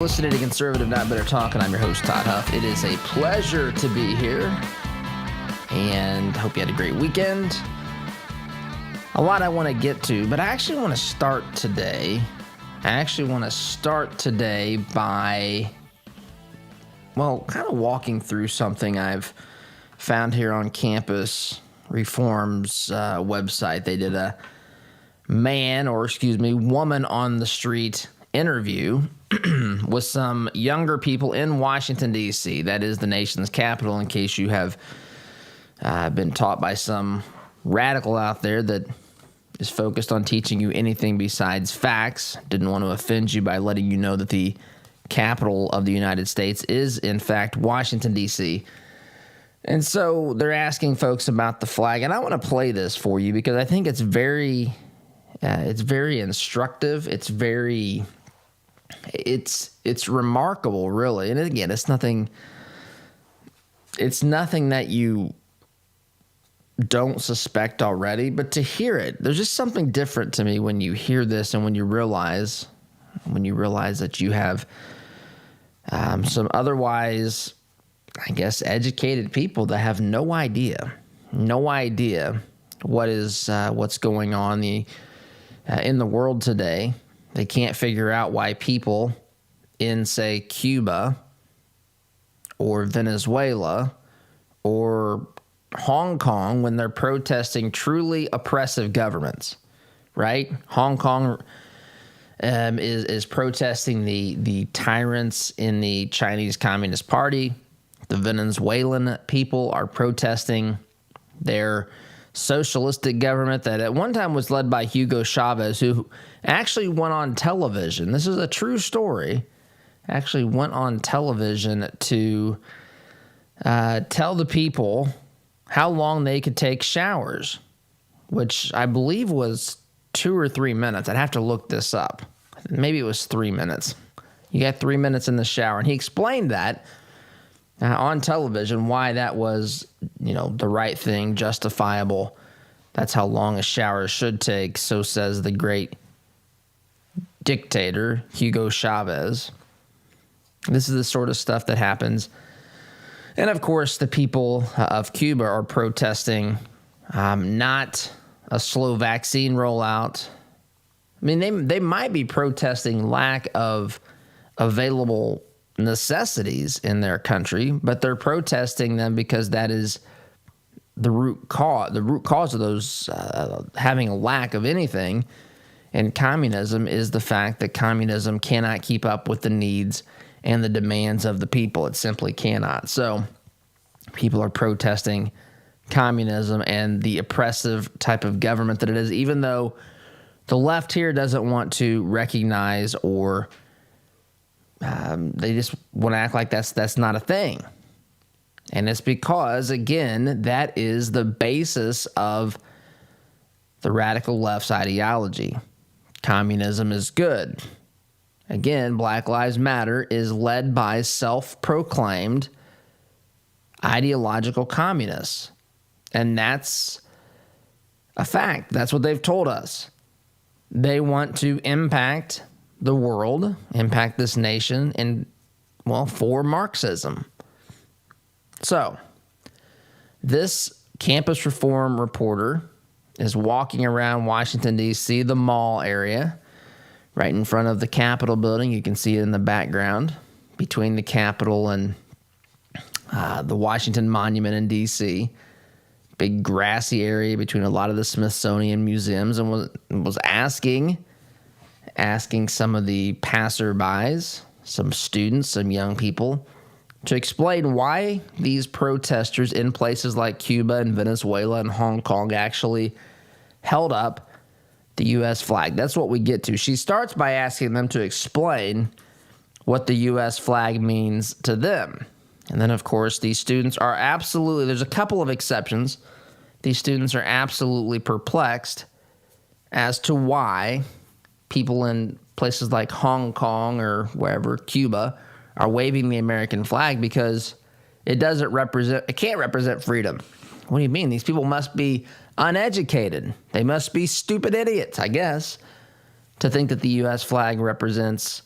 Listening to Conservative Not Better Talk, and I'm your host, Todd Huff. It is a pleasure to be here, and hope you had a great weekend. A lot I want to get to, but I actually want to start today. By, kind of walking through something I've found here on campus. Reform's website. They did a woman on the street interview with some younger people in Washington, D.C. That is the nation's capital, in case you have been taught by some radical out there that is focused on teaching you anything besides facts. Didn't want to offend you by letting you know that the capital of the United States is, in fact, Washington, D.C. And so they're asking folks about the flag, and I want to play this for you because I think it's very instructive. It's remarkable, really. And again, it's nothing that you don't suspect already, but to hear it, there's just something different to me when you hear this and when you realize that you have some otherwise, I guess, educated people that have no idea what's going on in the world today. They can't figure out why people in, say, Cuba or Venezuela or Hong Kong, when they're protesting truly oppressive governments, right? Hong Kong is protesting the tyrants in the Chinese Communist Party. The Venezuelan people are protesting their socialistic government that at one time was led by Hugo Chavez, who actually went on television. This is a true story. Actually went on television to tell the people how long they could take showers, which I believe was 2 or 3 minutes. I'd have to look this up. Maybe it was 3 minutes. You got 3 minutes in the shower. And he explained that on television, why that was, the right thing, justifiable. That's how long a shower should take, so says the great dictator, Hugo Chavez. This is the sort of stuff that happens. And of course, the people of Cuba are protesting not a slow vaccine rollout. I mean, they might be protesting lack of available necessities in their country, but they're protesting them because that is the root cause. The root cause of those having a lack of anything in communism is the fact that communism cannot keep up with the needs and the demands of the people. It simply cannot. So people are protesting communism and the oppressive type of government that it is, even though the left here doesn't want to recognize or they just want to act like that's not a thing. And it's because, again, that is the basis of the radical left's ideology. Communism is good. Again, Black Lives Matter is led by self-proclaimed ideological communists. And that's a fact. That's what they've told us. They want to impact the world, impact this nation, and, for Marxism. So, this campus reform reporter is walking around Washington, D.C., the mall area, right in front of the Capitol building. You can see it in the background between the Capitol and the Washington Monument in D.C., big grassy area between a lot of the Smithsonian museums, and was asking some of the passerbys, some students, some young people, to explain why these protesters in places like Cuba and Venezuela and Hong Kong actually held up the U.S. flag. That's what we get to. She starts by asking them to explain what the U.S. flag means to them. And then, of course, these students are absolutely, there's a couple of exceptions. These students are absolutely perplexed as to why people in places like Hong Kong or wherever, Cuba, are waving the American flag because it can't represent freedom. What do you mean? These people must be uneducated. They must be stupid idiots, I guess, to think that the U.S. flag represents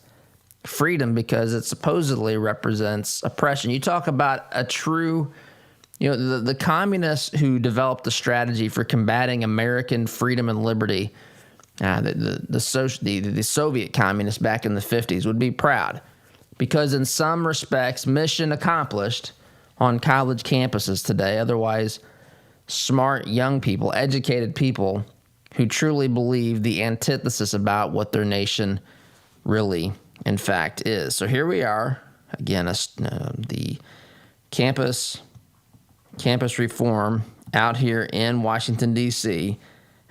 freedom because it supposedly represents oppression. You talk about a true, the communists who developed the strategy for combating American freedom and liberty, the Soviet communists back in the 50s would be proud because in some respects, mission accomplished on college campuses today. Otherwise, smart young people, educated people who truly believe the antithesis about what their nation really, in fact, is. So here we are, again, the campus reform out here in Washington, D.C.,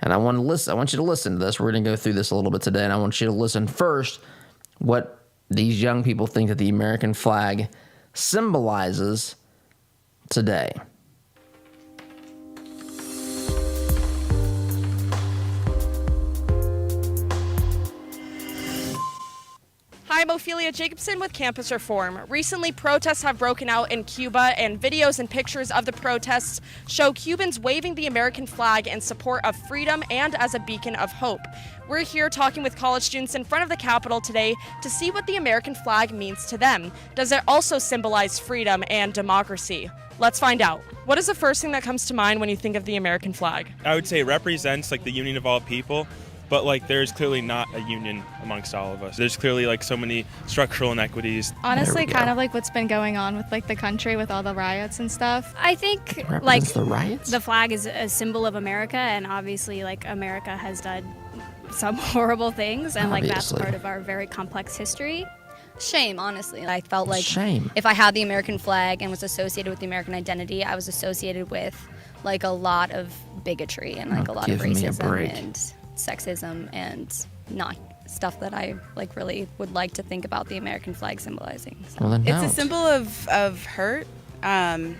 and I want you to listen to this. We're going to go through this a little bit today, and I want you to listen first what these young people think that the American flag symbolizes today. I'm Ophelia Jacobson with Campus Reform. Recently, protests have broken out in Cuba, and videos and pictures of the protests show Cubans waving the American flag in support of freedom and as a beacon of hope. We're here talking with college students in front of the Capitol today to see what the American flag means to them. Does it also symbolize freedom and democracy? Let's find out. What is the first thing that comes to mind when you think of the American flag? I would say it represents the union of all people. But there's clearly not a union amongst all of us. There's clearly so many structural inequities. Honestly, kind of what's been going on with the country with all the riots and stuff. I think the riots? The flag is a symbol of America, and obviously America has done some horrible things, and that's part of our very complex history. Shame, honestly. I felt like shame. If I had the American flag and was associated with the American identity, I was associated with a lot of bigotry and a lot of racism and sexism and not stuff that I really would like to think about the American flag symbolizing. So. Well, it's a symbol of hurt. I'm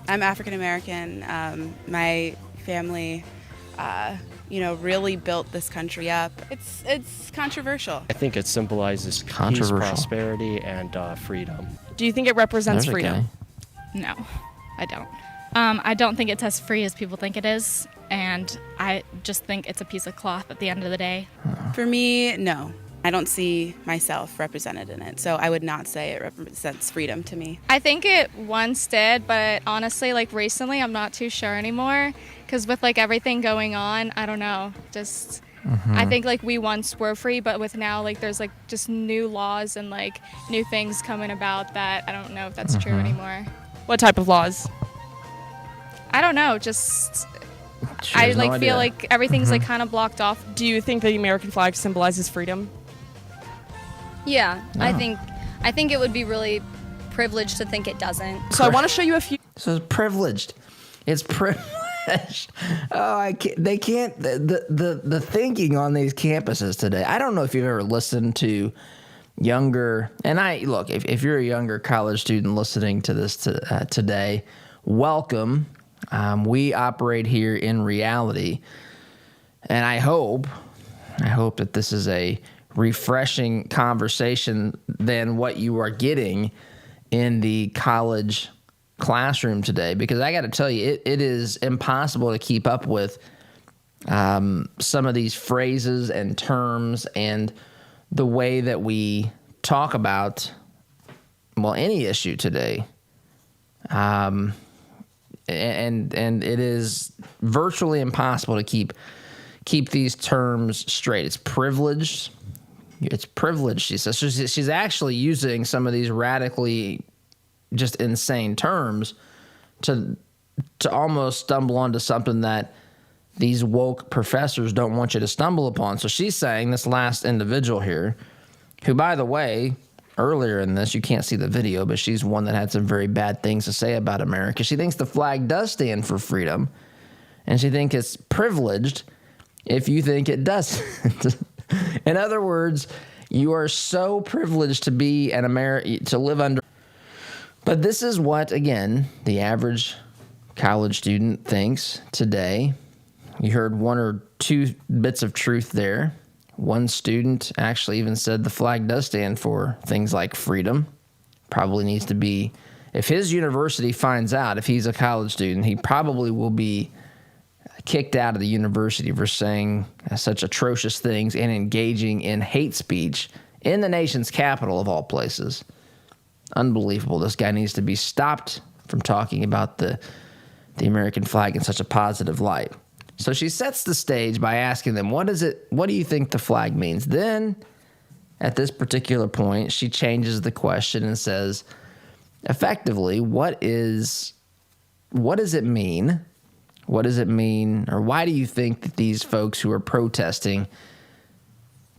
African American. My family, really built this country up. It's controversial. I think it symbolizes peace, prosperity, and freedom. Do you think it represents freedom? No, I don't. I don't think it's as free as people think it is, and I just think it's a piece of cloth at the end of the day. For me, no. I don't see myself represented in it, so I would not say it represents freedom to me. I think it once did, but honestly, recently, I'm not too sure anymore, because with everything going on, I don't know, just... I think we once were free, but with now there's just new laws and new things coming about that I don't know if that's true anymore. What type of laws? I don't know, just I feel everything's kind of blocked off. Do you think the American flag symbolizes freedom? Yeah, no. I think it would be really privileged to think it doesn't. So I want to show you a few. So it's privileged. It's privileged. Oh, I can't. They can't. The thinking on these campuses today. I don't know if you've ever listened to younger. And if you're a younger college student listening to this today, welcome. We operate here in reality, and I hope that this is a refreshing conversation than what you are getting in the college classroom today, because I got to tell you, it is impossible to keep up with some of these phrases and terms and the way that we talk about, any issue today. And it is virtually impossible to keep these terms straight. It's privileged. It's privileged, she says. She's actually using some of these radically just insane terms to almost stumble onto something that these woke professors don't want you to stumble upon. So she's saying, this last individual here, who, by the way, earlier in this, you can't see the video, but she's one that had some very bad things to say about America. She thinks the flag does stand for freedom, and she thinks it's privileged if you think it doesn't. In other words, you are so privileged to be an American, to live under. But this is what, again, the average college student thinks today. You heard one or two bits of truth there. One student actually even said the flag does stand for things like freedom. Probably needs to be, if his university finds out, if he's a college student, he probably will be kicked out of the university for saying such atrocious things and engaging in hate speech in the nation's capital of all places. Unbelievable. This guy needs to be stopped from talking about the American flag in such a positive light. So she sets the stage by asking them, what do you think the flag means? Then, at this particular point, she changes the question and says, effectively, what does it mean? What does it mean, or why do you think that these folks who are protesting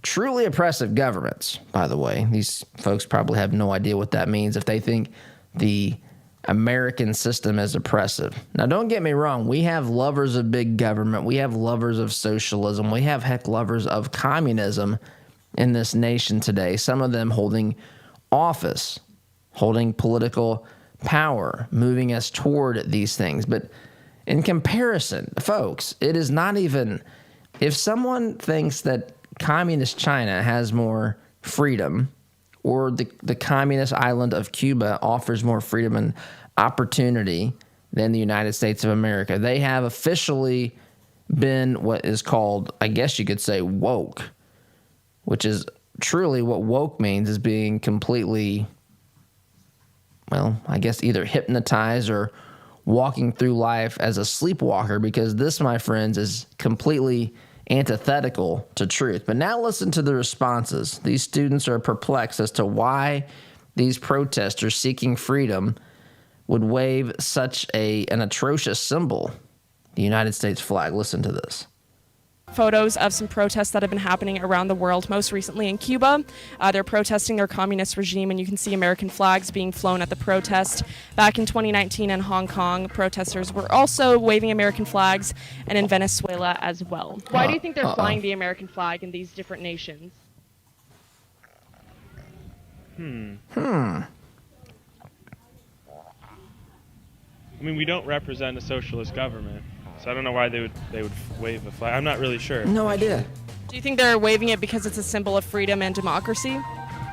truly oppressive governments, by the way, these folks probably have no idea what that means if they think the American system is oppressive. Now, don't get me wrong. We have lovers of big government. We have lovers of socialism. We have lovers of communism in this nation today. Some of them holding office, holding political power, moving us toward these things. But in comparison, folks, it is not even, if someone thinks that communist China has more freedom, or the communist island of Cuba offers more freedom and opportunity than the United States of America, they have officially been what is called, I guess you could say, woke, which is truly what woke means, is being completely, well, I guess either hypnotized or walking through life as a sleepwalker, because this, my friends, is completely antithetical to truth. But now listen to the responses. These students are perplexed as to why these protesters seeking freedom would wave such an atrocious symbol, the United States flag. Listen to this. Photos of some protests that have been happening around the world, most recently in Cuba. They're protesting their communist regime, and you can see American flags being flown at the protest. Back in 2019 in Hong Kong, protesters were also waving American flags, and in Venezuela as well. Why do you think they're flying the American flag in these different nations? I mean, we don't represent a socialist government, so I don't know why they would wave a flag. I'm not really sure. No idea. Do you think they're waving it because it's a symbol of freedom and democracy?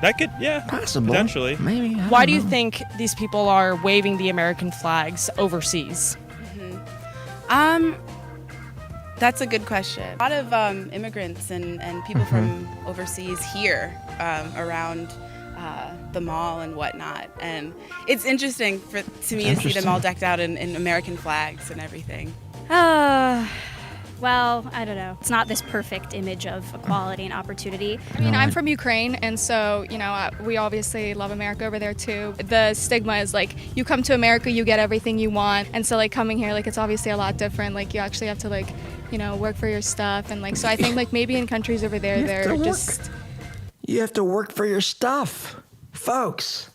That could, yeah, possible, potentially. Maybe. Why do you think these people are waving the American flags overseas? That's a good question. A lot of immigrants and people from overseas here around the mall and whatnot, and it's interesting to me to see them all decked out in American flags and everything. Well, I don't know. It's not this perfect image of equality and opportunity. I mean, I'm from Ukraine, and so, we obviously love America over there too. The stigma is like, you come to America, you get everything you want, and so coming here, it's obviously a lot different. You actually have to work for your stuff, and so I think maybe in countries over there, they're just... You have to work for your stuff, folks.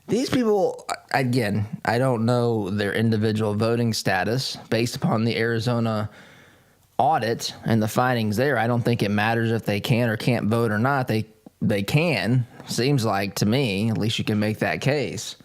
These people, again, I don't know their individual voting status based upon the Arizona audit and the findings there. I don't think it matters if they can or can't vote or not. They can. Seems like to me, at least you can make that case.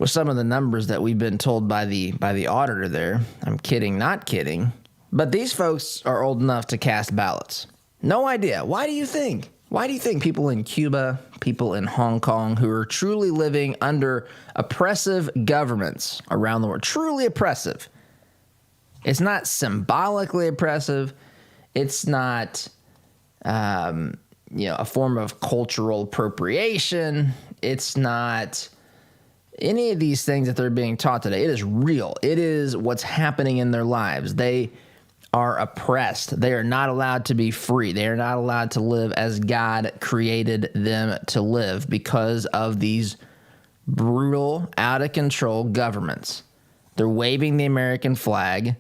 With some of the numbers that we've been told by the auditor there, I'm kidding, not kidding. But these folks are old enough to cast ballots. No idea. Why do you think? Why do you think people in Cuba, people in Hong Kong who are truly living under oppressive governments around the world, truly oppressive? It's not symbolically oppressive. It's not, a form of cultural appropriation. It's not any of these things that they're being taught today. It is real. It is what's happening in their lives. They are oppressed. They are not allowed to be free. They are not allowed to live as God created them to live because of these brutal, out-of-control governments. They're waving the American flag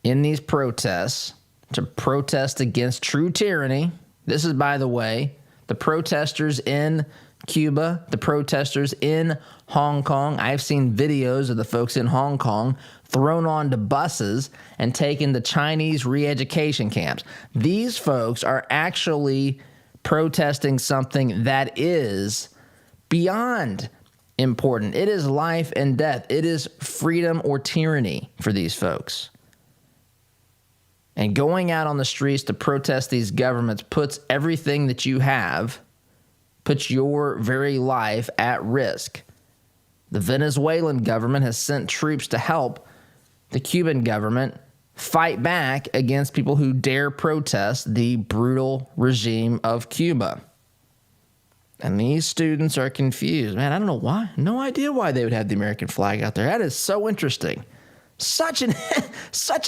in these protests to protest against true tyranny. This is, by the way, the protesters in Cuba, the protesters in Hong Kong. I've seen videos of the folks in Hong Kong thrown onto buses and taken to Chinese re-education camps. These folks are actually protesting something that is beyond important. It is life and death. It is freedom or tyranny for these folks. And going out on the streets to protest these governments puts everything that you have, puts your very life at risk. The Venezuelan government has sent troops to help the Cuban government fight back against people who dare protest the brutal regime of Cuba. And these students are confused. Man, I don't know why. No idea why they would have the American flag out there. That is so interesting. Such an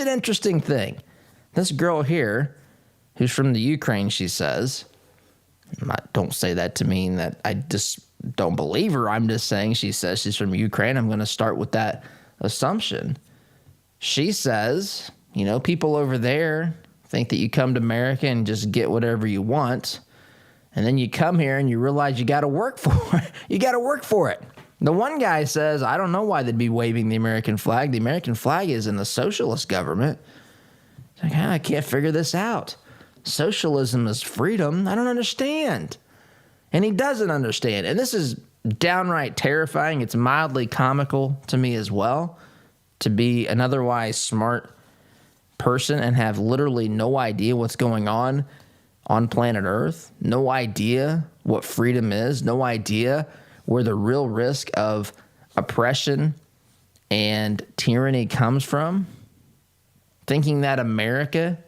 interesting thing. This girl here, who's from the Ukraine, she says, don't say that to mean that I just don't believe her. I'm just saying she says she's from Ukraine. I'm going to start with that assumption. She says, people over there think that you come to America and just get whatever you want. And then you come here and you realize you got to work for it. You got to work for it. The one guy says, I don't know why they'd be waving the American flag. The American flag is in the socialist government. It's like, I can't figure this out. Socialism is freedom. I don't understand. And he doesn't understand. And this is downright terrifying. It's mildly comical to me as well, to be an otherwise smart person and have literally no idea what's going on planet Earth, no idea what freedom is, no idea where the real risk of oppression and tyranny comes from, thinking that America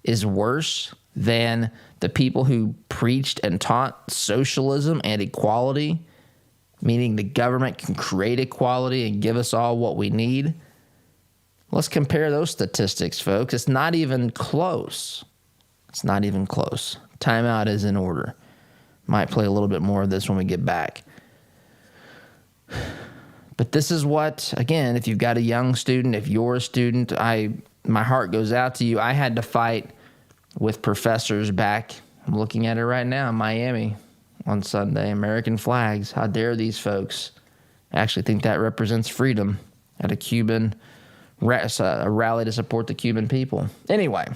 is worse than the people who preached and taught socialism and equality, meaning the government can create equality and give us all what we need. Let's compare those statistics, folks. It's not even close. It's not even close. Timeout is in order. Might play a little bit more of this when we get back. But this is what, again, if you've got a young student, if you're a student, my heart goes out to you. I had to fight with professors back, I'm looking at it right now, in Miami on Sunday, American flags. How dare these folks actually think that represents freedom at a rally to support the Cuban people. Anyway,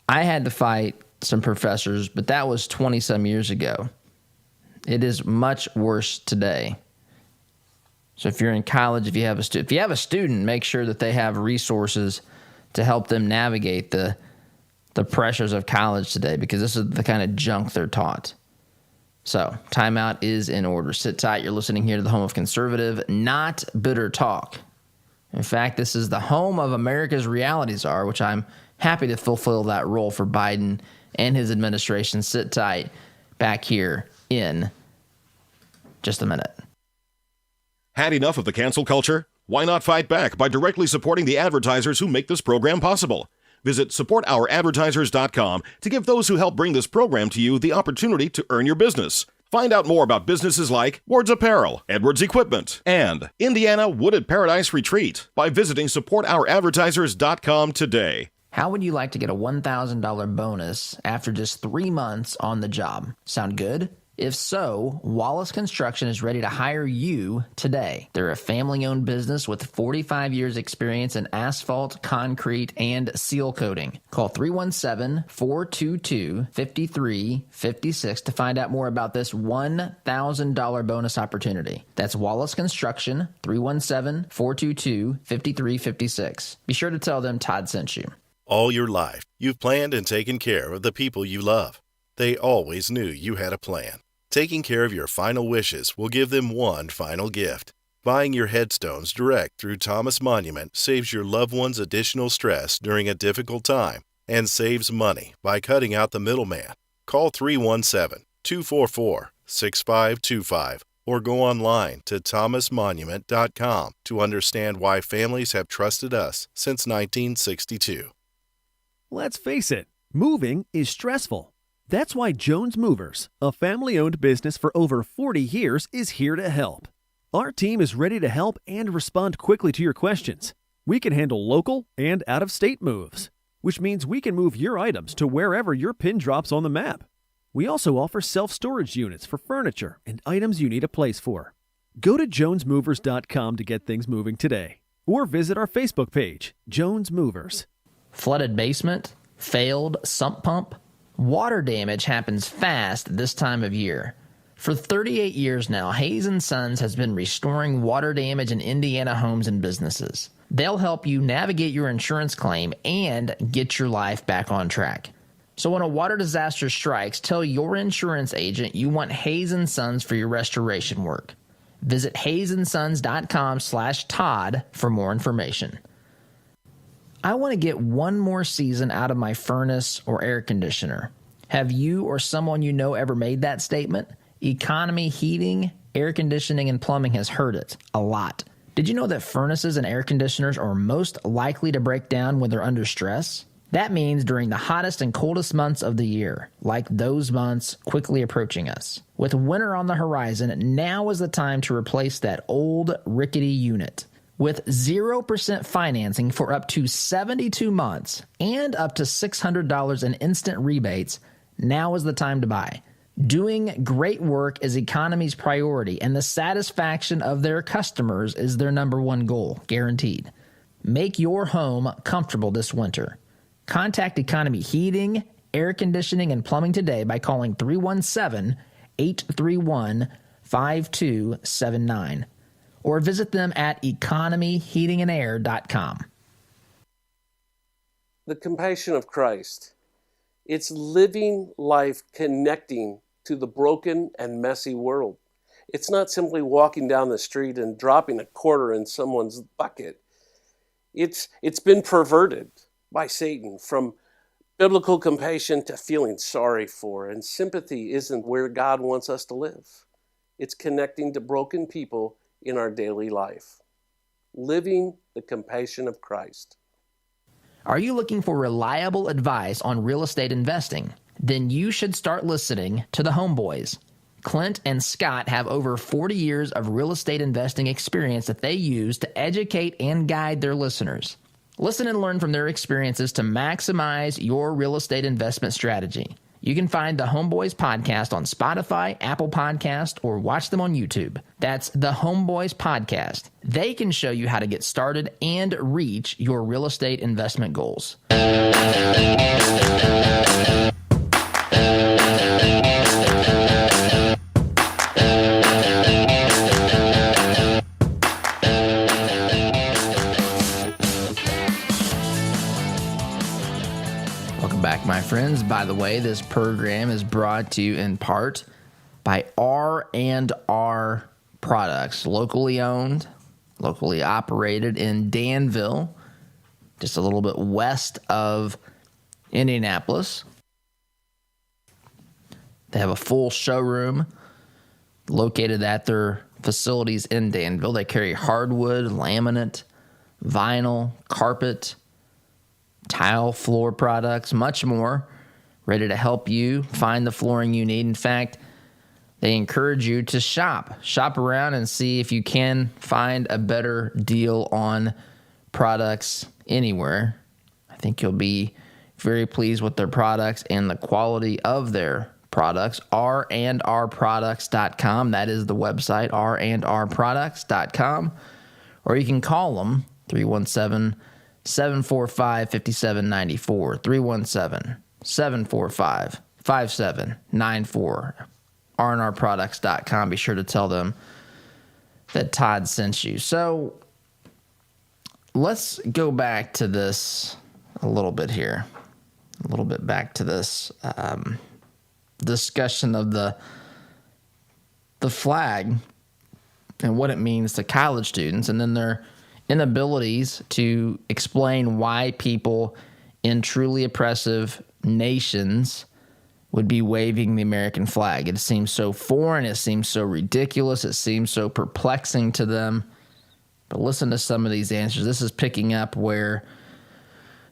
I had to fight some professors, but that was 20-some years ago. It is much worse today. So if you're in college, if you have a student, make sure that they have resources to help them navigate the pressures of college today, because this is the kind of junk they're taught. So timeout is in order. Sit tight. You're listening here to the home of conservative, not bitter talk. In fact, this is the home of America's reality czar, which I'm happy to fulfill that role for Biden and his administration. Sit tight. Back here in just a minute. Had enough of the cancel culture? Why not fight back by directly supporting the advertisers who make this program possible? Visit supportouradvertisers.com to give those who help bring this program to you the opportunity to earn your business. Find out more about businesses like Ward's Apparel, Edwards Equipment, and Indiana Wooded Paradise Retreat by visiting supportouradvertisers.com today. How would you like to get a $1,000 bonus after just 3 months on the job? Sound good? If so, Wallace Construction is ready to hire you today. They're a family-owned business with 45 years experience in asphalt, concrete, and seal coating. Call 317-422-5356 to find out more about this $1,000 bonus opportunity. That's Wallace Construction, 317-422-5356. Be sure to tell them Todd sent you. All your life, you've planned and taken care of the people you love. They always knew you had a plan. Taking care of your final wishes will give them one final gift. Buying your headstones direct through Thomas Monument saves your loved ones additional stress during a difficult time and saves money by cutting out the middleman. Call 317-244-6525 or go online to thomasmonument.com to understand why families have trusted us since 1962. Let's face it, moving is stressful. That's why Jones Movers, a family-owned business for over 40 years, is here to help. Our team is ready to help and respond quickly to your questions. We can handle local and out-of-state moves, which means we can move your items to wherever your pin drops on the map. We also offer self-storage units for furniture and items you need a place for. Go to jonesmovers.com to get things moving today, or visit our Facebook page, Jones Movers. Flooded basement? Failed sump pump? Water damage happens fast this time of year. For 38 years now, Hayes & Sons has been restoring water damage in Indiana homes and businesses. They'll help you navigate your insurance claim and get your life back on track. So when a water disaster strikes, tell your insurance agent you want Hayes & Sons for your restoration work. Visit hayesondsons.com/Todd for more information. I want to get one more season out of my furnace or air conditioner. Have you or someone you know ever made that statement? Economy heating, air conditioning, and plumbing has heard it a lot. Did you know that furnaces and air conditioners are most likely to break down when they're under stress? That means during the hottest and coldest months of the year, like those months quickly approaching us. With winter on the horizon, now is the time to replace that old rickety unit. With 0% financing for up to 72 months and up to $600 in instant rebates, now is the time to buy. Doing great work is Economy's priority, and the satisfaction of their customers is their number one goal, guaranteed. Make your home comfortable this winter. Contact Economy Heating, Air Conditioning, and Plumbing today by calling 317-831-5279 or visit them at economyheatingandair.com. The compassion of Christ. It's living life connecting to the broken and messy world. It's not simply walking down the street and dropping a quarter in someone's bucket. It's been perverted by Satan from biblical compassion to feeling sorry for, and sympathy isn't where God wants us to live. It's connecting to broken people in our daily life. Living the compassion of Christ. Are you looking for reliable advice on real estate investing? Then you should start listening to the Homeboys. Clint and Scott have over 40 years of real estate investing experience that they use to educate and guide their listeners. Listen and learn from their experiences to maximize your real estate investment strategy. You can find the Homeboys podcast on Spotify, Apple Podcast, or watch them on YouTube. That's the Homeboys podcast. They can show you how to get started and reach your real estate investment goals. My friends, by the way, this program is brought to you in part by R&R Products, locally owned, locally operated in Danville, just a little bit west of Indianapolis. They have a full showroom located at their facilities in Danville. They carry hardwood, laminate, vinyl, carpet, tile, floor products, much more, ready to help you find the flooring you need. In fact, they encourage you to shop around and see if you can find a better deal on products anywhere. I think you'll be very pleased with their products and the quality of their products. randrproducts.com. That is the website, randrproducts.com. Or you can call them, 317-745-5794, 317-745-5794, rnrproducts.com. Be sure to tell them that Todd sent you. So let's go back to this a little bit here. A little bit back to this discussion of the flag and what it means to college students, and then their inabilities to explain why people in truly oppressive nations would be waving the American flag. It seems so foreign. It seems so ridiculous. It seems so perplexing to them. But listen to some of these answers. This is picking up where,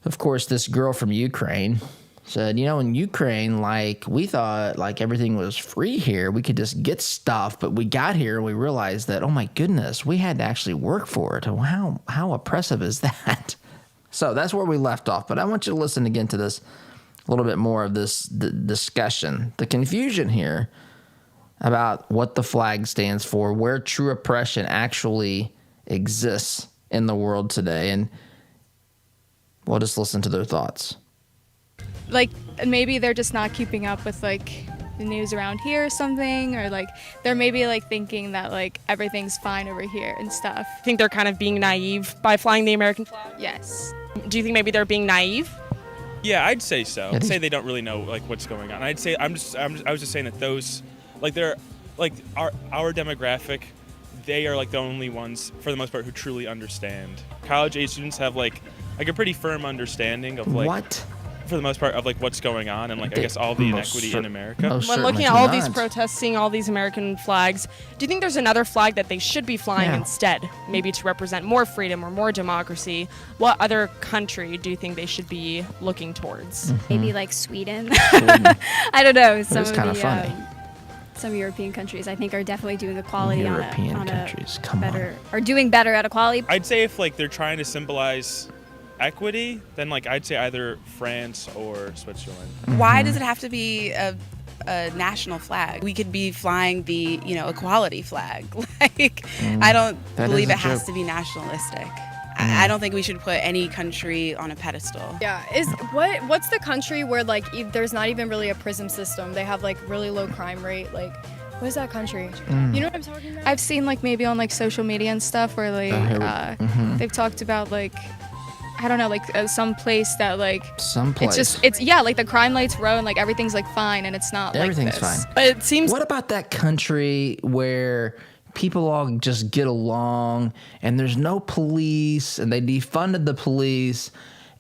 of course, this girl from Ukraine said, in Ukraine, we thought everything was free here. We could just get stuff, but we got here and we realized that, oh my goodness, we had to actually work for it. How oppressive is that? So that's where we left off. But I want you to listen again to this, a little bit more of this discussion. The confusion here about what the flag stands for, where true oppression actually exists in the world today. And we'll just listen to their thoughts. Maybe they're just not keeping up with the news around here or something, or they're maybe thinking that everything's fine over here and stuff. I think they're kind of being naive by flying the American flag. Yes. Do you think maybe they're being naive? Yeah, I'd say so. I'd say they don't really know what's going on. I was just saying that those they're our demographic, they are the only ones for the most part who truly understand. College age students have like a pretty firm understanding of like what, for the most part, of like what's going on and like I guess all the inequity in America. When looking at all these protests, seeing all these American flags, do you think there's another flag that they should be flying instead, maybe to represent more freedom or more democracy? What other country do you think they should be looking towards? Maybe like Sweden. I don't know. It's kind of funny. Some European countries, I think, are definitely doing equality European countries, come on, are doing better at equality. I'd say if like they're trying to symbolize equity, then like I'd say either France or Switzerland. Why does it have to be a national flag? We could be flying the equality flag. Like I don't believe it has to be nationalistic. I don't think we should put any country on a pedestal. Yeah, what's the country where like there's not even really a prison system? They have like really low crime rate. Like, what is that country? You know what I'm talking about? I've seen like maybe on like social media and stuff where like they've talked about like, I don't know, like some place that like it's like the crime rate's low and like everything's like fine and it's not everything's like this. fine. But it seems. What about that country where people all just get along and there's no police and they defunded the police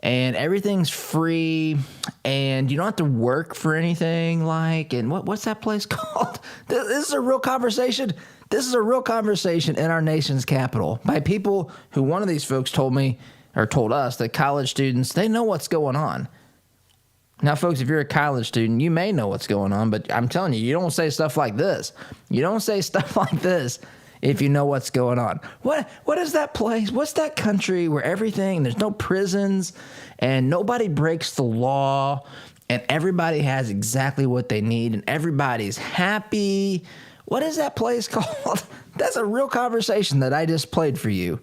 and everything's free and you don't have to work for anything, like, and what's that place called? This is a real conversation. This is a real conversation in our nation's capital by people who, one of these folks told me or told us that college students, they know what's going on. Now, folks, if you're a college student, you may know what's going on, but I'm telling you, you don't say stuff like this. You don't say stuff like this if you know what's going on. What is that place? What's that country where there's no prisons and nobody breaks the law and everybody has exactly what they need and everybody's happy? What is that place called? That's a real conversation that I just played for you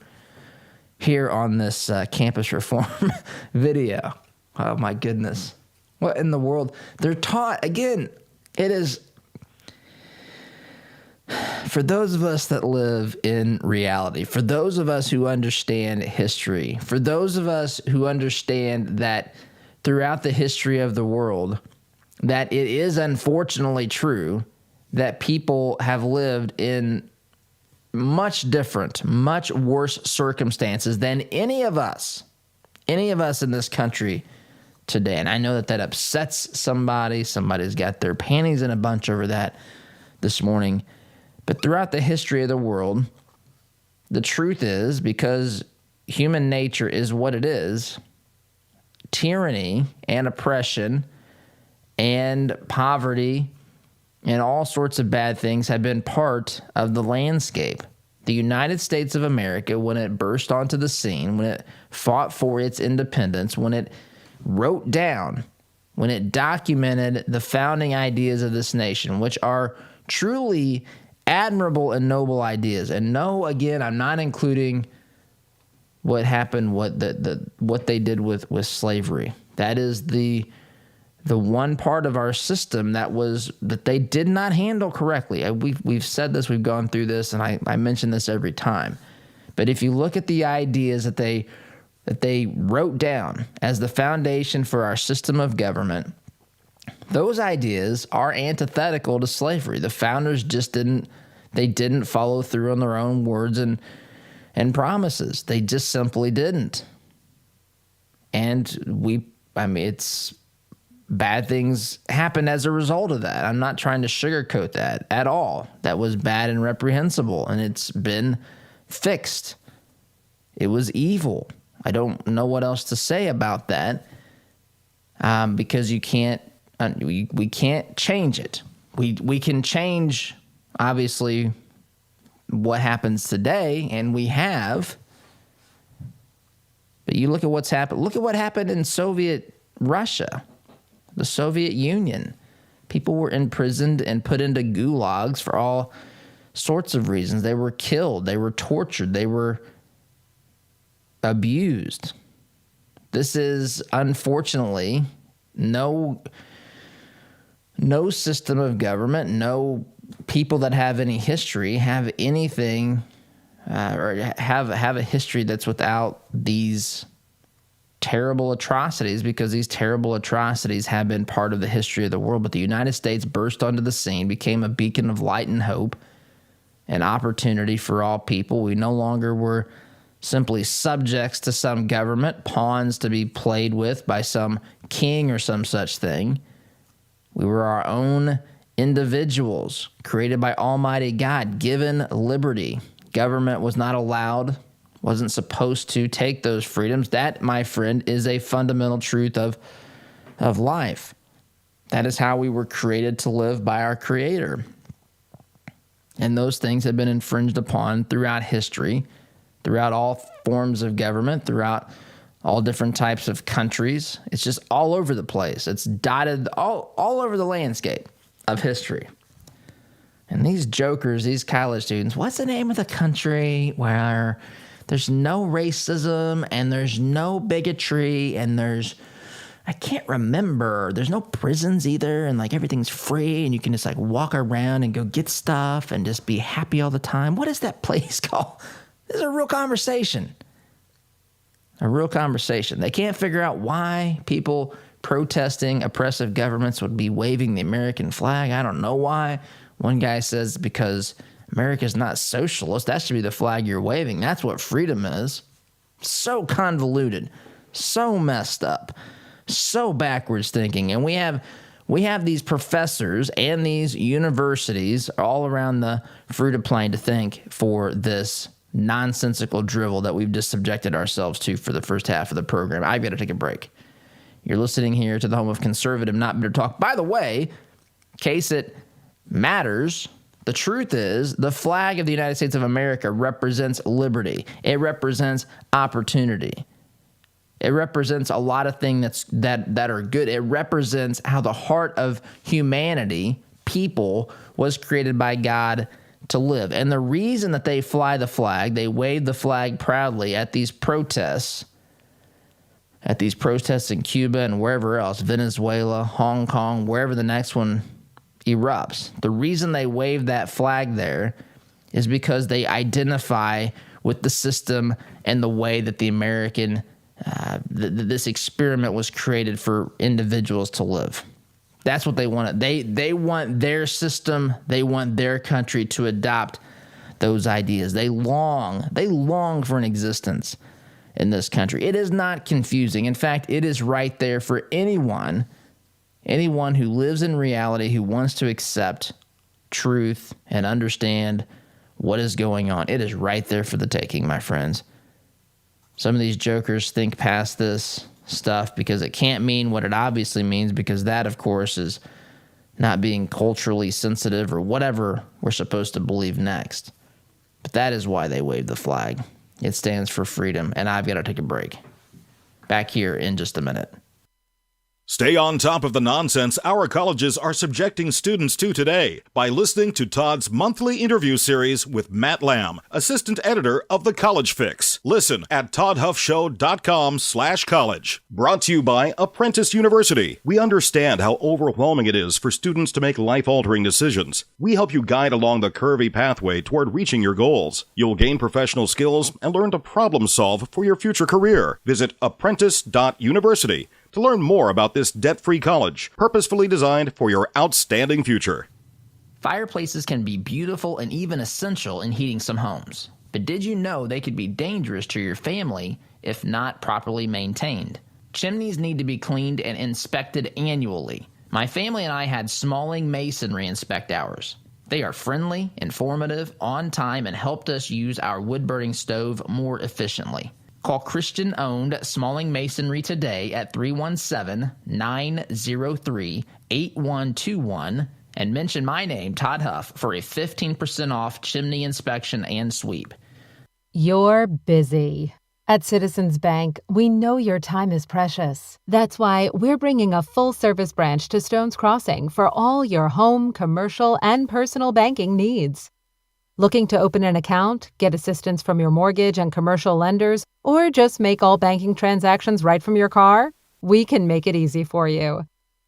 here on this Campus Reform video. Oh, my goodness. What in the world? They're taught, again, it is, for those of us that live in reality, for those of us who understand history, for those of us who understand that throughout the history of the world, that it is unfortunately true that people have lived in much different, much worse circumstances than any of us in this country today. And I know that upsets somebody. Somebody's got their panties in a bunch over that this morning. But throughout the history of the world, the truth is, because human nature is what it is, tyranny and oppression and poverty and all sorts of bad things have been part of the landscape. The United States of America, when it burst onto the scene, when it fought for its independence, when it wrote down, when it documented the founding ideas of this nation, which are truly admirable and noble ideas. And no, again, I'm not including what happened, what they did with slavery. That is the one part of our system that they did not handle correctly. We've said this, we've gone through this, and I mention this every time. But if you look at the ideas that they wrote down as the foundation for our system of government, those ideas are antithetical to slavery. The founders just didn't follow through on their own words and promises. They just simply didn't. And it's bad things happened as a result of that. I'm not trying to sugarcoat that at all. That was bad and reprehensible, and it's been fixed. It was evil. I don't know what else to say about that, because we can't change it. We can change, obviously, what happens today, and we have. But you look at what's happened. Look at what happened in Soviet Russia, the Soviet Union. People were imprisoned and put into gulags for all sorts of reasons. They were killed. They were tortured. They were abused. This is, unfortunately, no system of government, no people that have any history have anything or have a history that's without these terrible atrocities, because these terrible atrocities have been part of the history of the world. But the United States burst onto the scene, became a beacon of light and hope and opportunity for all people. We no longer were simply subjects to some government, pawns to be played with by some king or some such thing. We were our own individuals, created by Almighty God, given liberty. Government was not allowed, wasn't supposed to take those freedoms. That, my friend, is a fundamental truth of life. That is how we were created to live by our Creator. And those things have been infringed upon throughout history, throughout all forms of government, throughout all different types of countries. It's just all over the place. It's dotted all over the landscape of history. And these jokers, these college students, what's the name of the country where there's no racism and there's no bigotry and I can't remember, there's no prisons either, and like everything's free and you can just like walk around and go get stuff and just be happy all the time. What is that place called? This is a real conversation. A real conversation. They can't figure out why people protesting oppressive governments would be waving the American flag. I don't know why. One guy says because America's not socialist, that should be the flag you're waving. That's what freedom is. So convoluted, so messed up, so backwards thinking. And we have these professors and these universities all around the Fruita Plain to thank for this nonsensical drivel that we've just subjected ourselves to for the first half of the program. I've got to take a break. You're listening here to the home of conservative, not bitter talk. By the way, in case it matters, the truth is the flag of the United States of America represents liberty. It represents opportunity. It represents a lot of things that are good. It represents how the heart of humanity, people, was created by God to live. And the reason that they fly the flag, they wave the flag proudly at these protests in Cuba and wherever else, Venezuela, Hong Kong, wherever the next one erupts. The reason they wave that flag there is because they identify with the system and the way that the American this experiment was created for individuals to live. That's what they want. They want their system. They want their country to adopt those ideas. They long for an existence in this country. It is not confusing. In fact, it is right there for anyone who lives in reality, who wants to accept truth and understand what is going on. It is right there for the taking, my friends. Some of these jokers think past this stuff because it can't mean what it obviously means, because that, of course, is not being culturally sensitive or whatever we're supposed to believe next. But that is why they wave the flag. It stands for freedom, and I've got to take a break. Back here in just a minute. Stay on top of the nonsense our colleges are subjecting students to today by listening to Todd's monthly interview series with Matt Lamb, assistant editor of The College Fix. Listen at toddhuffshow.com/college. Brought to you by Apprentice University. We understand how overwhelming it is for students to make life-altering decisions. We help you guide along the curvy pathway toward reaching your goals. You'll gain professional skills and learn to problem solve for your future career. Visit apprentice.university to learn more about this debt-free college, purposefully designed for your outstanding future. Fireplaces can be beautiful and even essential in heating some homes. But did you know they could be dangerous to your family if not properly maintained? Chimneys need to be cleaned and inspected annually. My family and I had Smalling Masonry inspect ours. They are friendly, informative, on time, and helped us use our wood-burning stove more efficiently. Call Christian-owned Smalling Masonry today at 317-903-8121 and mention my name, Todd Huff, for a 15% off chimney inspection and sweep. You're busy. At Citizens Bank, we know your time is precious. That's why we're bringing a full-service branch to Stones Crossing for all your home, commercial, and personal banking needs. Looking to open an account, get assistance from your mortgage and commercial lenders, or just make all banking transactions right from your car? We can make it easy for you.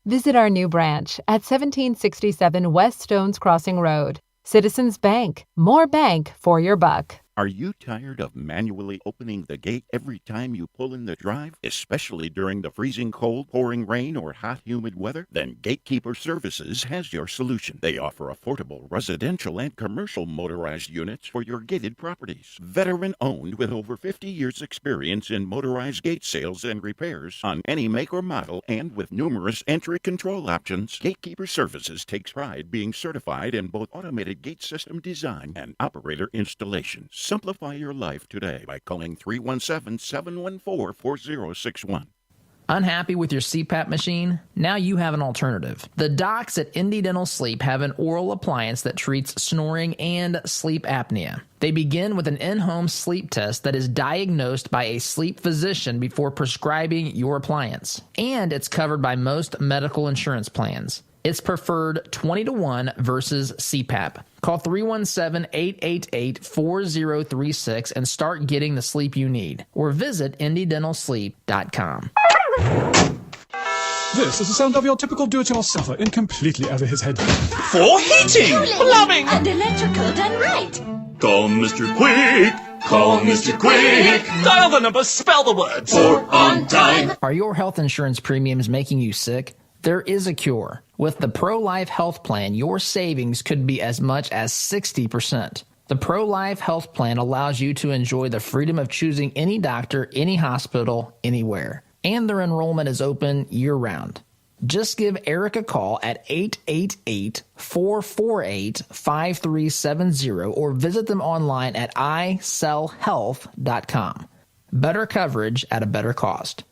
Visit our new branch at 1767 West Stones Crossing Road. Citizens Bank. More bank for your buck. Are you tired of manually opening the gate every time you pull in the drive, especially during the freezing cold, pouring rain, or hot, humid weather? Then Gatekeeper Services has your solution. They offer affordable residential and commercial motorized units for your gated properties. Veteran-owned with over 50 years' experience in motorized gate sales and repairs on any make or model, and with numerous entry control options, Gatekeeper Services takes pride being certified in both automated gate system design and operator installation. Simplify your life today by calling 317-714-4061. Unhappy with your CPAP machine? Now you have an alternative. The docs at Indy Dental Sleep have an oral appliance that treats snoring and sleep apnea. They begin with an in-home sleep test that is diagnosed by a sleep physician before prescribing your appliance. And it's covered by most medical insurance plans. It's preferred 20-1 versus CPAP. Call 317-888-4036 and start getting the sleep you need. Or visit IndyDentalSleep.com. This is the sound of your typical do-it-yourselfer in completely over his head. For heating, plumbing, and electrical done right. Call Mr. Quick. Call Mr. Quick. Dial the number, spell the words. For on time. Are your health insurance premiums making you sick? There is a cure. With the Pro-Life Health Plan, your savings could be as much as 60%. The Pro-Life Health Plan allows you to enjoy the freedom of choosing any doctor, any hospital, anywhere. And their enrollment is open year-round. Just give Eric a call at 888-448-5370 or visit them online at iCellHealth.com. Better coverage at a better cost.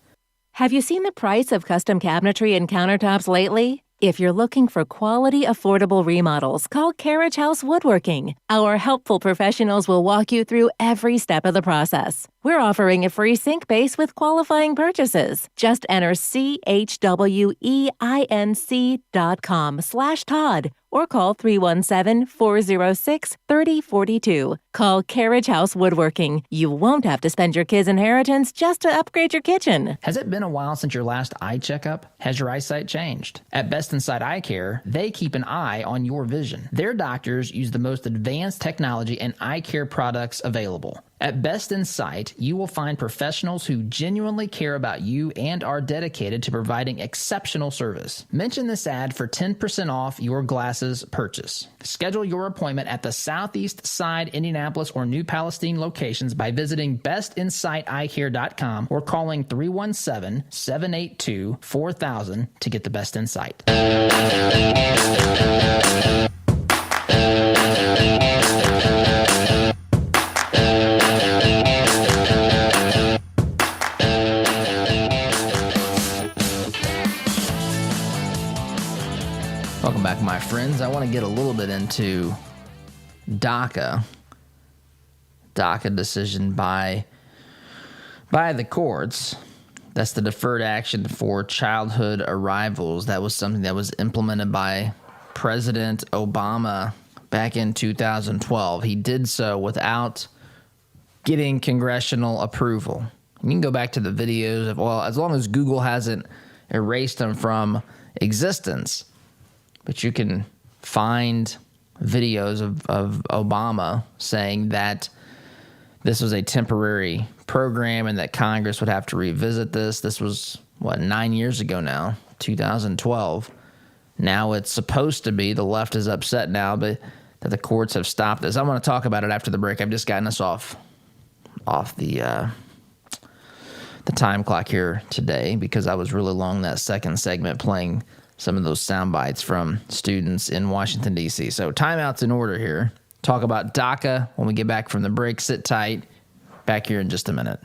Have you seen the price of custom cabinetry and countertops lately? If you're looking for quality, affordable remodels, call Carriage House Woodworking. Our helpful professionals will walk you through every step of the process. We're offering a free sink base with qualifying purchases. Just enter CHWEINC.com/Todd or call 317-406-3042. Call Carriage House Woodworking. You won't have to spend your kids' inheritance just to upgrade your kitchen. Has it been a while since your last eye checkup? Has your eyesight changed? At Best Inside Eye Care, they keep an eye on your vision. Their doctors use the most advanced technology and eye care products available. At Best in Sight, you will find professionals who genuinely care about you and are dedicated to providing exceptional service. Mention this ad for 10% off your glasses purchase. Schedule your appointment at the Southeast Side, Indianapolis, or New Palestine locations by visiting bestinsighteyecare.com or calling 317-782-4000 to get the best insight. Welcome back, my friends. I want to get a little bit into DACA. DACA decision by the courts. That's the Deferred Action for Childhood Arrivals. That was something that was implemented by President Obama back in 2012. He did so without getting congressional approval. You can go back to the videos of, well, as long as Google hasn't erased them from existence. But you can find videos of Obama saying that this was a temporary program and that Congress would have to revisit this. This was, 9 years ago now, 2012. Now it's supposed to be, the left is upset now, but that the courts have stopped this. I want to talk about it after the break. I've just gotten us off the time clock here today because I was really long that second segment playing some of those sound bites from students in Washington, D.C. So timeout's in order here. Talk about DACA when we get back from the break. Sit tight. Back here in just a minute.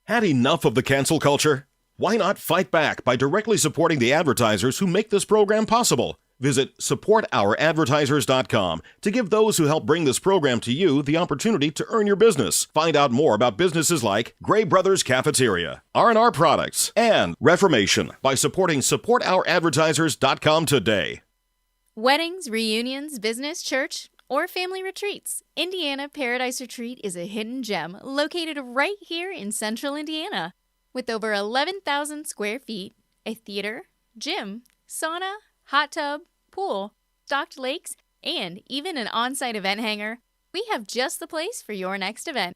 Had enough of the cancel culture? Why not fight back by directly supporting the advertisers who make this program possible? Visit supportouradvertisers.com to give those who help bring this program to you the opportunity to earn your business. Find out more about businesses like Gray Brothers Cafeteria, R&R Products, and Reformation by supporting supportouradvertisers.com today. Weddings, reunions, business, church, or family retreats. Indiana Paradise Retreat is a hidden gem located right here in central Indiana. With over 11,000 square feet, a theater, gym, sauna, hot tub, pool, stocked lakes, and even an on-site event hangar, we have just the place for your next event.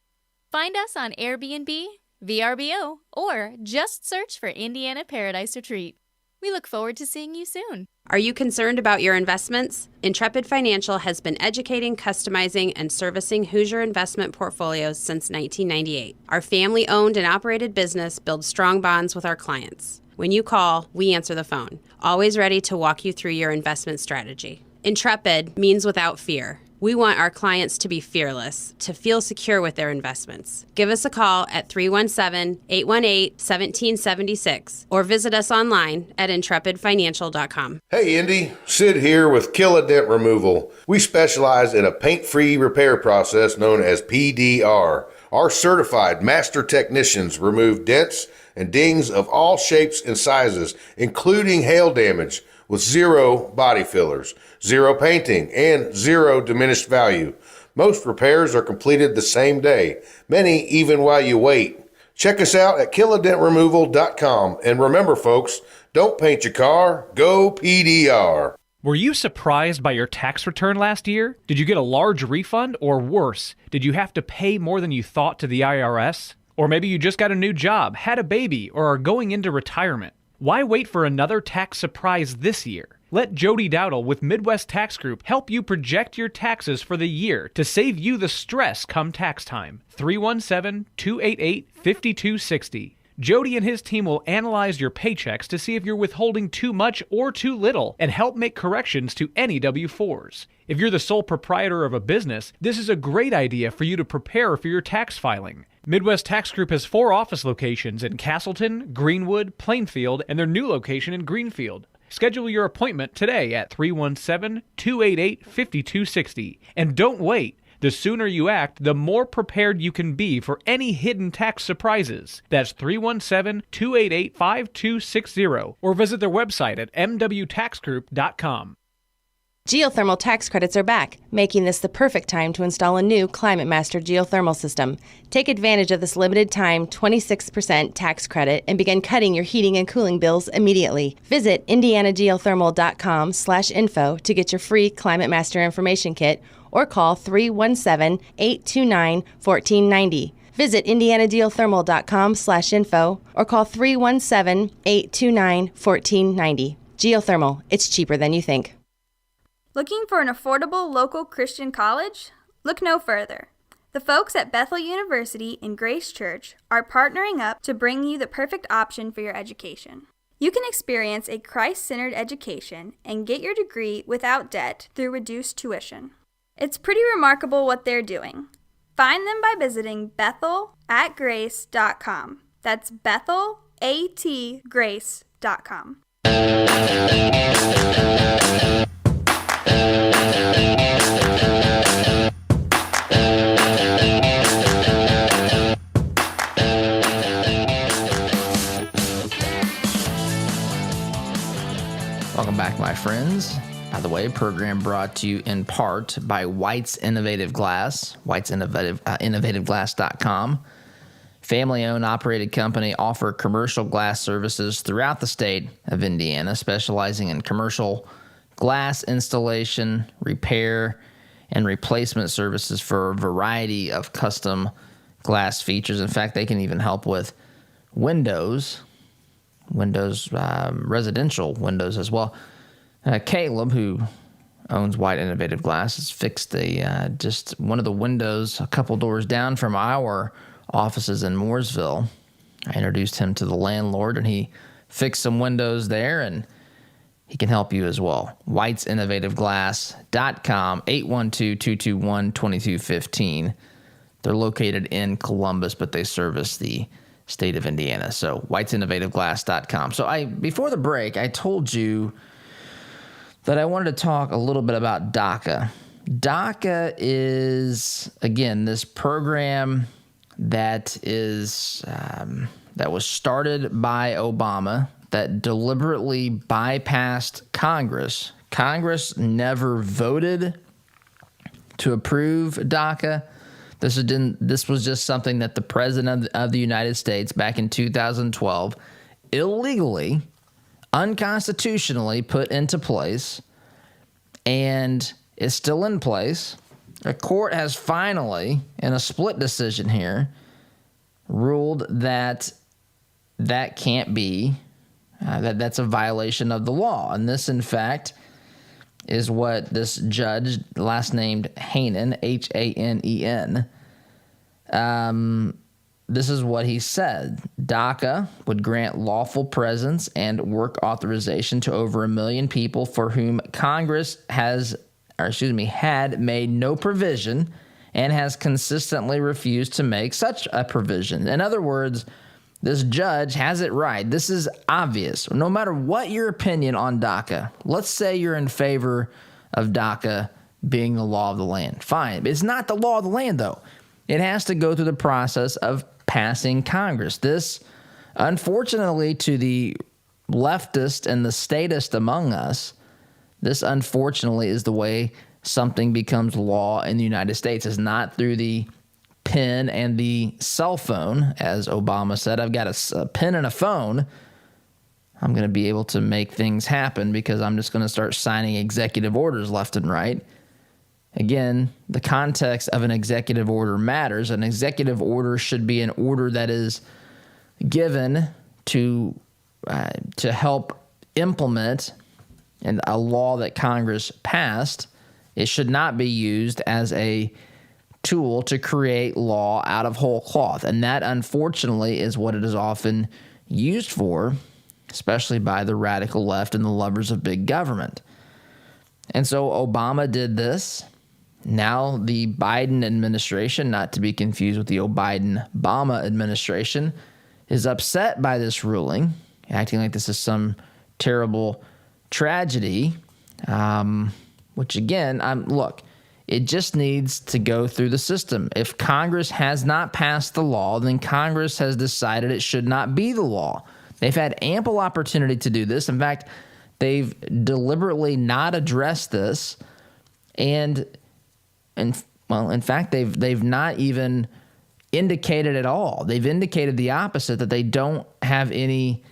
Find us on Airbnb, VRBO, or just search for Indiana Paradise Retreat. We look forward to seeing you soon. Are you concerned about your investments? Intrepid Financial has been educating, customizing, and servicing Hoosier investment portfolios since 1998. Our family-owned and operated business builds strong bonds with our clients. When you call, we answer the phone, always ready to walk you through your investment strategy. Intrepid means without fear. We want our clients to be fearless, to feel secure with their investments. Give us a call at 317-818-1776 or visit us online at intrepidfinancial.com. Hey Indy, Sid here with Killa Dent Removal. We specialize in a paint-free repair process known as PDR. Our certified master technicians remove dents and dings of all shapes and sizes, including hail damage, with zero body fillers, zero painting, and zero diminished value. Most repairs are completed the same day, many even while you wait. Check us out at killadentremoval.com. And remember, folks, don't paint your car, go PDR. Were you surprised by your tax return last year? Did you get a large refund? Or worse, did you have to pay more than you thought to the IRS? Or maybe you just got a new job, had a baby, or are going into retirement. Why wait for another tax surprise this year? Let Jody Dowdle with Midwest Tax Group help you project your taxes for the year to save you the stress come tax time. 317-288-5260. Jody and his team will analyze your paychecks to see if you're withholding too much or too little and help make corrections to any W-4s. If you're the sole proprietor of a business, this is a great idea for you to prepare for your tax filing. Midwest Tax Group has 4 office locations in Castleton, Greenwood, Plainfield, and their new location in Greenfield. Schedule your appointment today at 317-288-5260. And don't wait. The sooner you act, the more prepared you can be for any hidden tax surprises. That's 317-288-5260 or visit their website at mwtaxgroup.com. Geothermal tax credits are back, making this the perfect time to install a new Climate Master geothermal system. Take advantage of this limited time 26% tax credit and begin cutting your heating and cooling bills immediately. Visit indianageothermal.com/info to get your free Climate Master information kit or call 317-829-1490. Visit indianageothermal.com/info or call 317-829-1490. Geothermal, it's cheaper than you think. Looking for an affordable local Christian college? Look no further. The folks at Bethel University and Grace Church are partnering up to bring you the perfect option for your education. You can experience a Christ-centered education and get your degree without debt through reduced tuition. It's pretty remarkable what they're doing. Find them by visiting bethelatgrace.com. That's bethelatgrace.com. Welcome back, my friends. By the way, program brought to you in part by White's Innovative Glass, innovativeglass.com. Family-owned, operated company offer commercial glass services throughout the state of Indiana, specializing in commercial glass installation, repair, and replacement services for a variety of custom glass features. In fact, they can even help with windows, residential windows as well. Caleb, who owns White Innovative Glass, has fixed just one of the windows a couple doors down from our offices in Mooresville. I introduced him to the landlord, and he fixed some windows there, and he can help you as well. White'sInnovativeGlass.com, 812-221-2215. They're located in Columbus, but they service the state of Indiana. So White'sInnovativeGlass.com. So before the break, I told you that I wanted to talk a little bit about DACA. DACA is, again, this program that was started by Obama that deliberately bypassed Congress. Congress never voted to approve DACA. This was just something that the President of the United States back in 2012 illegally, unconstitutionally put into place, and is still in place. A court has finally, in a split decision here, ruled that that can't be, that's a violation of the law. And this, in fact, is what this judge, last named Hanen, Hanen, this is what he said. DACA would grant lawful presence and work authorization to over 1 million people for whom Congress had made no provision and has consistently refused to make such a provision. In other words, this judge has it right. This is obvious. No matter what your opinion on DACA, let's say you're in favor of DACA being the law of the land. Fine. It's not the law of the land, though. It has to go through the process of passing Congress. This, unfortunately, to the leftist and the statist among us, this, unfortunately, is the way something becomes law in the United States. It's not through the pen and the cell phone, as Obama said. I've got a pen and a phone. I'm going to be able to make things happen because I'm just going to start signing executive orders left and right. Again, the context of an executive order matters. An executive order should be an order that is given to help implement a law that Congress passed. It should not be used as a tool to create law out of whole cloth. And that, unfortunately, is what it is often used for, especially by the radical left and the lovers of big government. And so Obama did this. Now the Biden administration, not to be confused with the Biden-Obama administration, is upset by this ruling, acting like this is some terrible tragedy, which again, look, it just needs to go through the system. If Congress has not passed the law, then Congress has decided it should not be the law. They've had ample opportunity to do this. In fact, they've deliberately not addressed this, in fact, they've not even indicated at all. They've indicated the opposite, that they don't have any.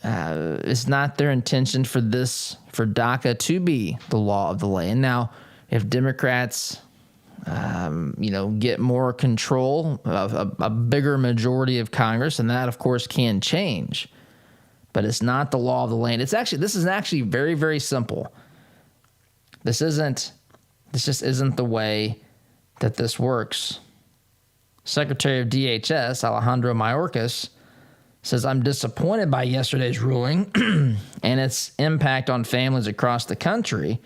It's not their intention for DACA to be the law of the land. Now, if Democrats, get more control of a bigger majority of Congress, and that, of course, can change. But it's not the law of the land. This is actually very, very simple. This just isn't the way that this works. Secretary of DHS, Alejandro Mayorkas, says, I'm disappointed by yesterday's ruling and its impact on families across the country,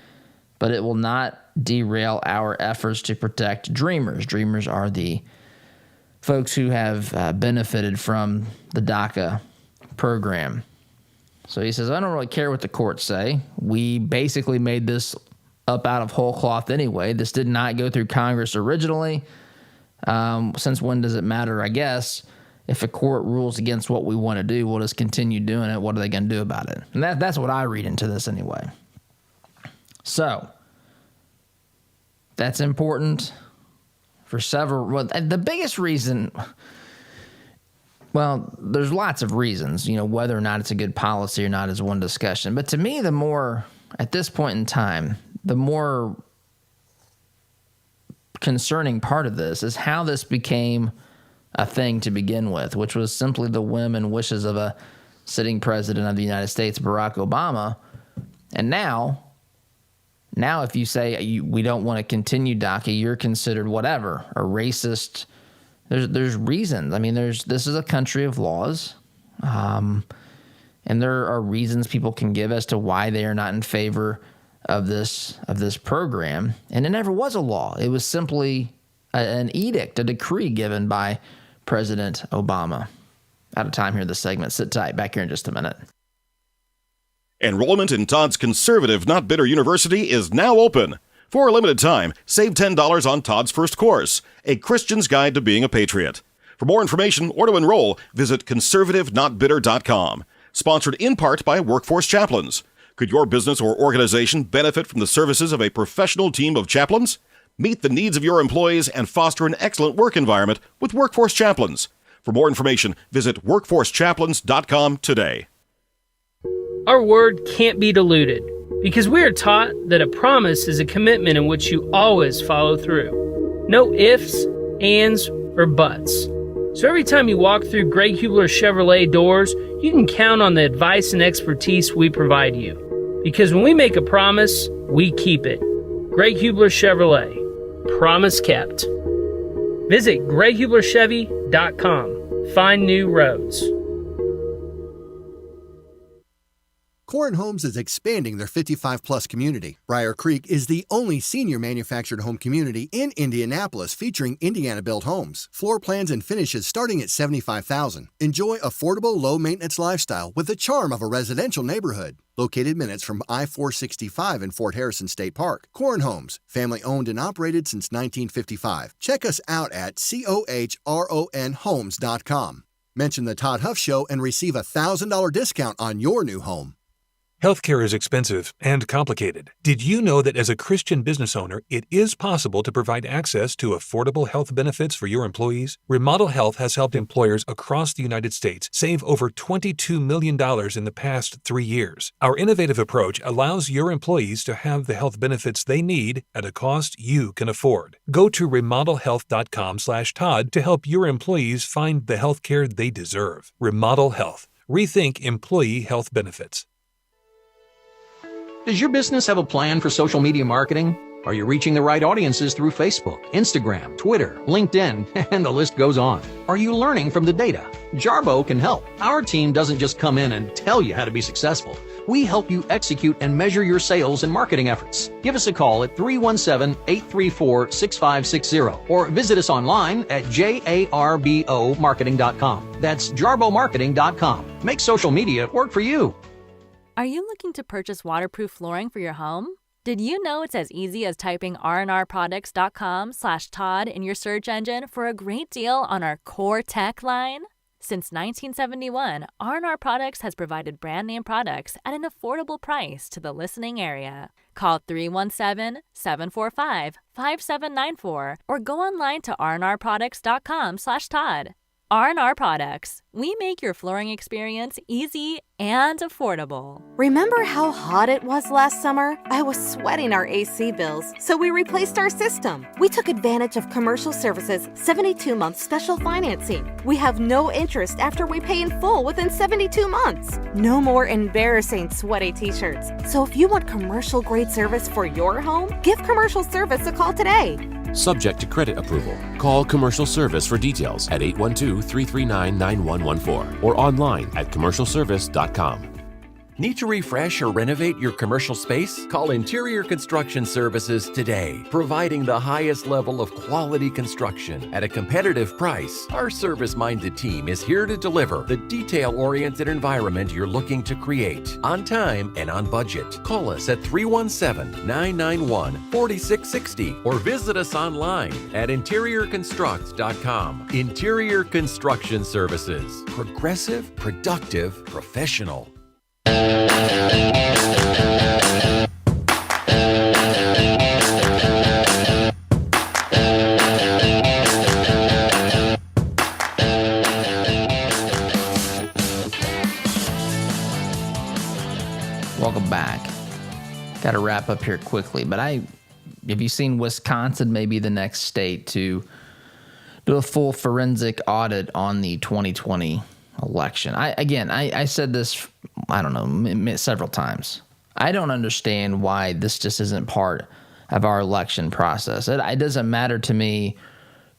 but it will not derail our efforts to protect Dreamers. Dreamers are the folks who have benefited from the DACA program. So he says, I don't really care what the courts say. We basically made this up out of whole cloth anyway. This did not go through Congress originally. Since when does it matter, I guess? If a court rules against what we want to do, we'll just continue doing it. What are they going to do about it? And that's what I read into this anyway. So that's important for several. Well, the biggest reason, well, there's lots of reasons, whether or not it's a good policy or not is one discussion. But to me, the more, at this point in time, the more concerning part of this is how this became a thing to begin with, which was simply the whim and wishes of a sitting president of the United States, Barack Obama. And now if you say we don't want to continue DACA, you're considered whatever, a racist. There's reasons. I mean, this is a country of laws, and there are reasons people can give as to why they are not in favor of this program. And it never was a law. It was simply an edict, a decree given by President Obama. Out of time here in this segment. Sit tight. Back here in just a minute. Enrollment in Todd's Conservative Not Bitter University is now open. For a limited time, save $10 on Todd's first course, A Christian's Guide to Being a Patriot. For more information or to enroll, visit conservativenotbitter.com. Sponsored in part by Workforce Chaplains. Could your business or organization benefit from the services of a professional team of chaplains? Meet the needs of your employees and foster an excellent work environment with Workforce Chaplains. For more information, visit workforcechaplains.com today. Our word can't be diluted. Because we are taught that a promise is a commitment in which you always follow through. No ifs, ands, or buts. So every time you walk through Greg Hubler Chevrolet doors, you can count on the advice and expertise we provide you. Because when we make a promise, we keep it. Greg Hubler Chevrolet. Promise kept. Visit GregHublerChevy.com. Find new roads. Corn Homes is expanding their 55-plus community. Briar Creek is the only senior manufactured home community in Indianapolis featuring Indiana-built homes. Floor plans and finishes starting at $75,000. Enjoy affordable, low-maintenance lifestyle with the charm of a residential neighborhood. Located minutes from I-465 in Fort Harrison State Park. Corn Homes, family-owned and operated since 1955. Check us out at COHRONhomes.com. Mention the Todd Huff Show and receive a $1,000 discount on your new home. Healthcare is expensive and complicated. Did you know that as a Christian business owner, it is possible to provide access to affordable health benefits for your employees? Remodel Health has helped employers across the United States save over $22 million in the past 3 years. Our innovative approach allows your employees to have the health benefits they need at a cost you can afford. Go to remodelhealth.com/Todd to help your employees find the health care they deserve. Remodel Health. Rethink employee health benefits. Does your business have a plan for social media marketing? Are you reaching the right audiences through Facebook, Instagram, Twitter, LinkedIn, and the list goes on? Are you learning from the data? Jarbo can help. Our team doesn't just come in and tell you how to be successful. We help you execute and measure your sales and marketing efforts. Give us a call at 317-834-6560 or visit us online at jarbomarketing.com. That's jarbomarketing.com. Make social media work for you. Are you looking to purchase waterproof flooring for your home? Did you know it's as easy as typing rnrproducts.com/Todd in your search engine for a great deal on our core tech line? Since 1971, R&R Products has provided brand name products at an affordable price to the listening area. Call 317-745-5794 or go online to rnrproducts.com/Todd. R&R Products. We make your flooring experience easy and affordable. Remember how hot it was last summer? I was sweating our AC bills, so we replaced our system. We took advantage of Commercial Services' 72-month special financing. We have no interest after we pay in full within 72 months. No more embarrassing sweaty t-shirts. So if you want commercial-grade service for your home, give Commercial Service a call today. Subject to credit approval. Call Commercial Service for details at 812-339-9114 or online at commercialservice.com. Need to refresh or renovate your commercial space? Call Interior Construction Services today, providing the highest level of quality construction at a competitive price. Our service-minded team is here to deliver the detail-oriented environment you're looking to create, on time and on budget. Call us at 317-991-4660 or visit us online at interiorconstruct.com. Interior Construction Services. Progressive, productive, professional. Welcome back. Got to wrap up here quickly, but have you seen Wisconsin may be the next state to do a full forensic audit on the 2020 election? I said this, I don't know, several times. I don't understand why this just isn't part of our election process. It doesn't matter to me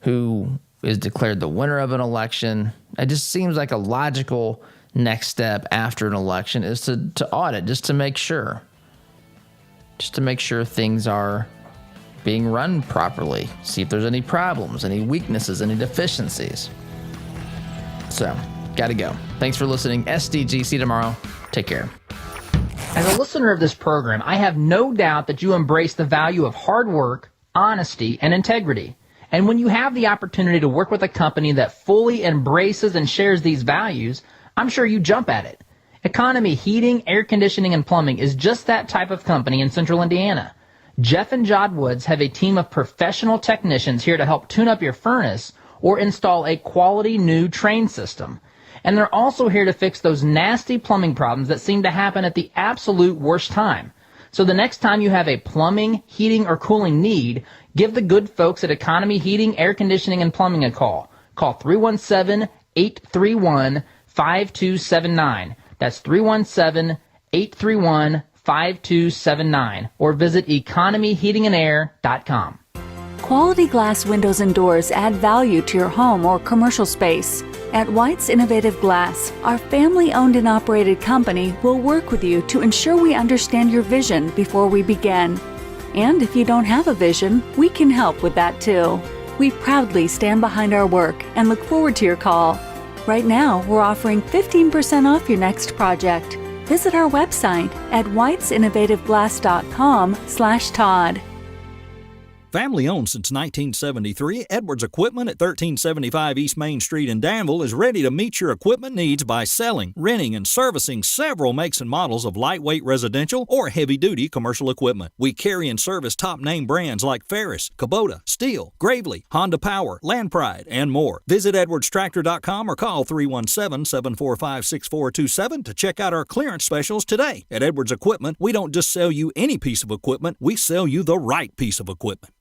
who is declared the winner of an election. It just seems like a logical next step after an election is to audit, just to make sure things are being run properly. See if there's any problems, any weaknesses, any deficiencies. So, got to go. Thanks for listening. SDG. See you tomorrow. Take care. As a listener of this program, I have no doubt that you embrace the value of hard work, honesty, and integrity. And when you have the opportunity to work with a company that fully embraces and shares these values, I'm sure you jump at it. Economy Heating, Air Conditioning, and Plumbing is just that type of company in Central Indiana. Jeff and Jod Woods have a team of professional technicians here to help tune up your furnace or install a quality new train system. And they're also here to fix those nasty plumbing problems that seem to happen at the absolute worst time. So the next time you have a plumbing, heating, or cooling need, give the good folks at Economy Heating, Air Conditioning, and Plumbing a call. Call 317-831-5279. That's 317-831-5279. Or visit economyheatingandair.com. Quality glass windows and doors add value to your home or commercial space. At White's Innovative Glass, our family-owned and operated company will work with you to ensure we understand your vision before we begin. And if you don't have a vision, we can help with that too. We proudly stand behind our work and look forward to your call. Right now, we're offering 15% off your next project. Visit our website at whitesinnovativeglass.com/Todd. Family owned since 1973, Edwards Equipment at 1375 East Main Street in Danville is ready to meet your equipment needs by selling, renting, and servicing several makes and models of lightweight residential or heavy-duty commercial equipment. We carry and service top-name brands like Ferris, Kubota, Steel, Gravely, Honda Power, Land Pride, and more. Visit edwardstractor.com or call 317-745-6427 to check out our clearance specials today. At Edwards Equipment, we don't just sell you any piece of equipment, we sell you the right piece of equipment.